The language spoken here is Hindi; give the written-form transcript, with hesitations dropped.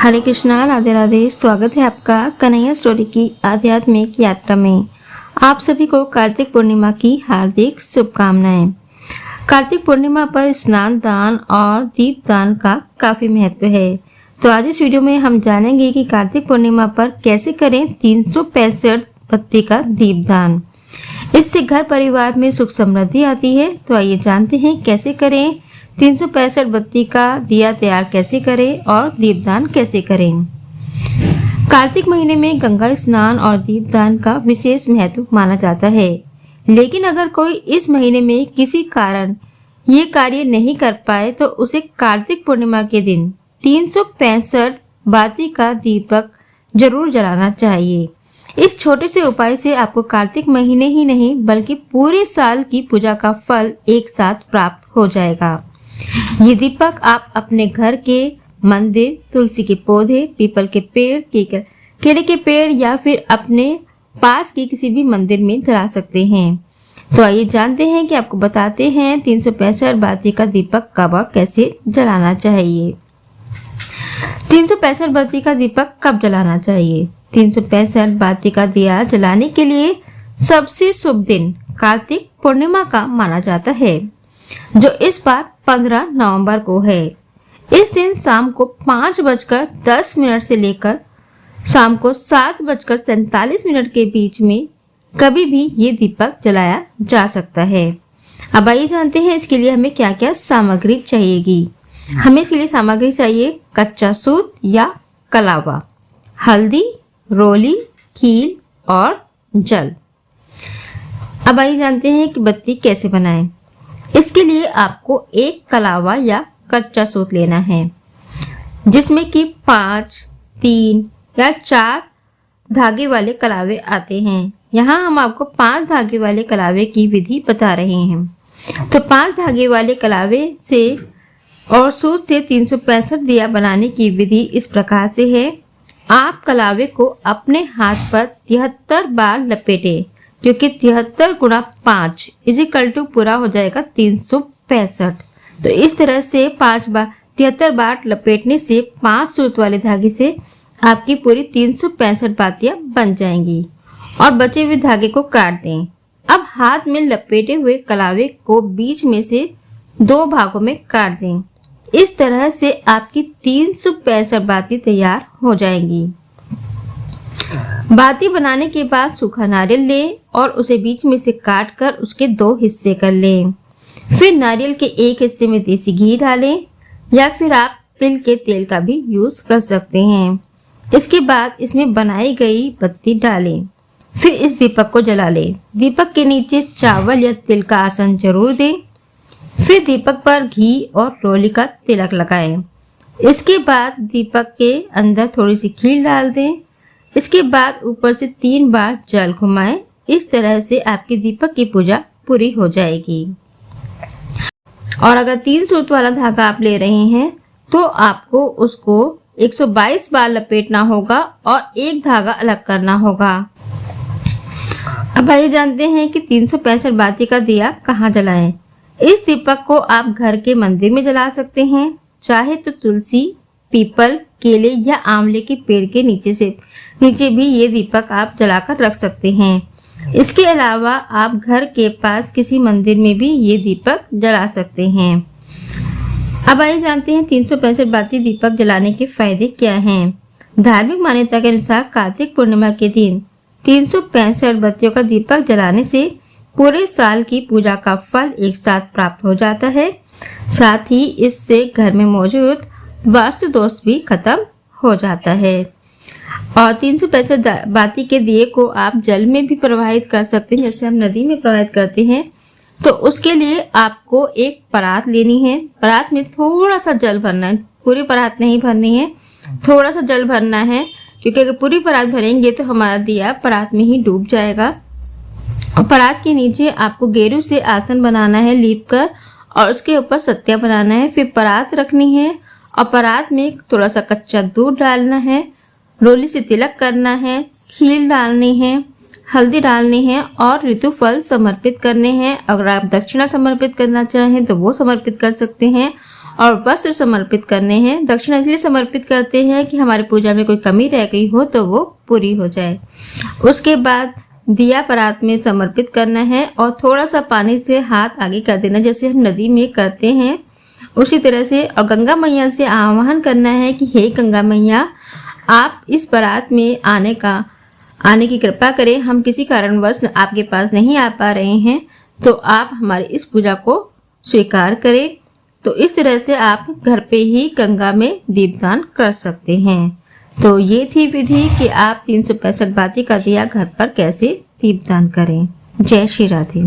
हरे कृष्णा, राधे राधे। स्वागत है आपका कन्हैया स्टोरी की आध्यात्मिक यात्रा में। आप सभी को कार्तिक पूर्णिमा की हार्दिक शुभकामनाएं। कार्तिक पूर्णिमा पर स्नान दान और दीप दान का काफी महत्व है। तो आज इस वीडियो में हम जानेंगे कि कार्तिक पूर्णिमा पर कैसे करें 365 बत्ती का दीप दान। इससे घर परिवार में सुख समृद्धि आती है। तो आइए जानते हैं कैसे करें, 365 बत्ती का दिया तैयार कैसे करें और दीपदान कैसे करें। कार्तिक महीने में गंगा स्नान और दीपदान का विशेष महत्व माना जाता है। लेकिन अगर कोई इस महीने में किसी कारण ये कार्य नहीं कर पाए तो उसे कार्तिक पूर्णिमा के दिन 365 बाती का दीपक जरूर जलाना चाहिए। इस छोटे से उपाय से आपको कार्तिक महीने ही नहीं बल्कि पूरे साल की पूजा का फल एक साथ प्राप्त हो जाएगा। ये दीपक आप अपने घर के मंदिर, तुलसी के पौधे, पीपल के पेड़, केले के पेड़ या फिर अपने पास के किसी भी मंदिर में जला सकते हैं। तो आइए जानते हैं कि आपको बताते हैं 365 बाती का दीपक कब और कैसे जलाना चाहिए। 365 बाती का दीपक कब जलाना चाहिए? 365 बाती का दिया जलाने के लिए सबसे शुभ दिन कार्तिक पूर्णिमा का माना जाता है, जो इस बार 15 नवंबर को है। इस दिन शाम को 5:10 से लेकर शाम को 7:47 के बीच में कभी भी ये दीपक जलाया जा सकता है। अब आइए जानते हैं इसके लिए हमें क्या क्या सामग्री चाहिएगी। हमें इसके लिए सामग्री चाहिए कच्चा सूत या कलावा, हल्दी, रोली, कील और जल। अब आइए जानते हैं कि बत्ती कैसे बनाएं। इसके लिए आपको एक कलावा या कच्चा सूत लेना है, जिसमें कि 5, 3 या 4 धागे वाले कलावे आते हैं। यहाँ हम आपको 5 धागे वाले कलावे की विधि बता रहे हैं। तो 5 धागे वाले कलावे से और सूत से 365 दिया बनाने की विधि इस प्रकार से है। आप कलावे को अपने हाथ पर 73 बार लपेटे, क्योंकि 73 × 5 = पूरा हो जाएगा 365। तो इस तरह से 73 बार लपेटने से 5 सूत वाले धागे से आपकी पूरी 365 बातियां बन जाएंगी। और बचे हुए धागे को काट दें। अब हाथ में लपेटे हुए कलावे को बीच में से 2 भागों में काट दें। इस तरह से आपकी 365 बाती तैयार हो जाएंगी। बाती बनाने के बाद सूखा नारियल लें और उसे बीच में से काट कर उसके 2 हिस्से कर लें। फिर नारियल के एक हिस्से में देसी घी डालें या फिर आप तिल के तेल का भी यूज कर सकते हैं। इसके बाद इसमें बनाई गई बत्ती डालें। फिर इस दीपक को जला लें। दीपक के नीचे चावल या तिल का आसन जरूर दें। फिर दीपक पर घी और रोली का तिलक लगाएं। इसके बाद दीपक के अंदर थोड़ी सी खीर डाल दें। इसके बाद ऊपर से 3 बार जल घुमाएं। इस तरह से आपकी दीपक की पूजा पूरी हो जाएगी। और अगर 3 सूत वाला धागा आप ले रहे हैं तो आपको उसको 122 बार लपेटना होगा और एक धागा अलग करना होगा। अब आइए जानते हैं कि 365 बाती का दिया कहाँ जलाएं। इस दीपक को आप घर के मंदिर में जला सकते हैं, चाहे तो तुलसी, पीपल, केले या आंवले के पेड़ के नीचे भी ये दीपक आप जलाकर रख सकते हैं। इसके अलावा आप घर के पास किसी मंदिर में भी ये दीपक जला सकते हैं। अब आइए जानते हैं 365 बाती दीपक जलाने के फायदे क्या हैं। धार्मिक मान्यता के अनुसार कार्तिक पूर्णिमा के दिन 365 बत्तियों का दीपक जलाने से पूरे साल की पूजा का फल एक साथ प्राप्त हो जाता है। साथ ही इससे घर में मौजूद वास्तु दोष भी खत्म हो जाता है। और 365 बाती के दिए को आप जल में भी प्रवाहित कर सकते हैं, जैसे हम नदी में प्रवाहित करते हैं। तो उसके लिए आपको एक परात लेनी है। परात में थोड़ा सा जल भरना है, पूरी परात नहीं भरनी है, थोड़ा सा जल भरना है, क्योंकि अगर पूरी परात भरेंगे तो हमारा दिया परात में ही डूब जाएगा। और परात के नीचे आपको गेरू से आसन बनाना है लीप कर, और उसके ऊपर सत्या बनाना है। फिर परात रखनी है और परात में थोड़ा सा कच्चा दूध डालना है, रोली से तिलक करना है, खीर डालनी है, हल्दी डालनी है और ऋतु फल समर्पित करने हैं। अगर आप दक्षिणा समर्पित करना चाहें तो वो समर्पित कर सकते हैं। और वस्त्र समर्पित करने हैं। दक्षिणा इसलिए समर्पित करते हैं कि हमारी पूजा में कोई कमी रह गई हो तो वो पूरी हो जाए। उसके बाद दिया परात में समर्पित करना है और थोड़ा सा पानी से हाथ आगे कर देना, जैसे हम नदी में करते हैं उसी तरह से। और गंगा मैया से आह्वान करना है कि हे गंगा मैया, आप इस बारात में आने की कृपा करें। हम किसी कारणवश आपके पास नहीं आ पा रहे हैं, तो आप हमारी इस पूजा को स्वीकार करें। तो इस तरह से आप घर पे ही गंगा में दीपदान कर सकते हैं। तो ये थी विधि कि आप 365 बाती का दिया घर पर कैसे दीपदान करें। जय श्री राधे।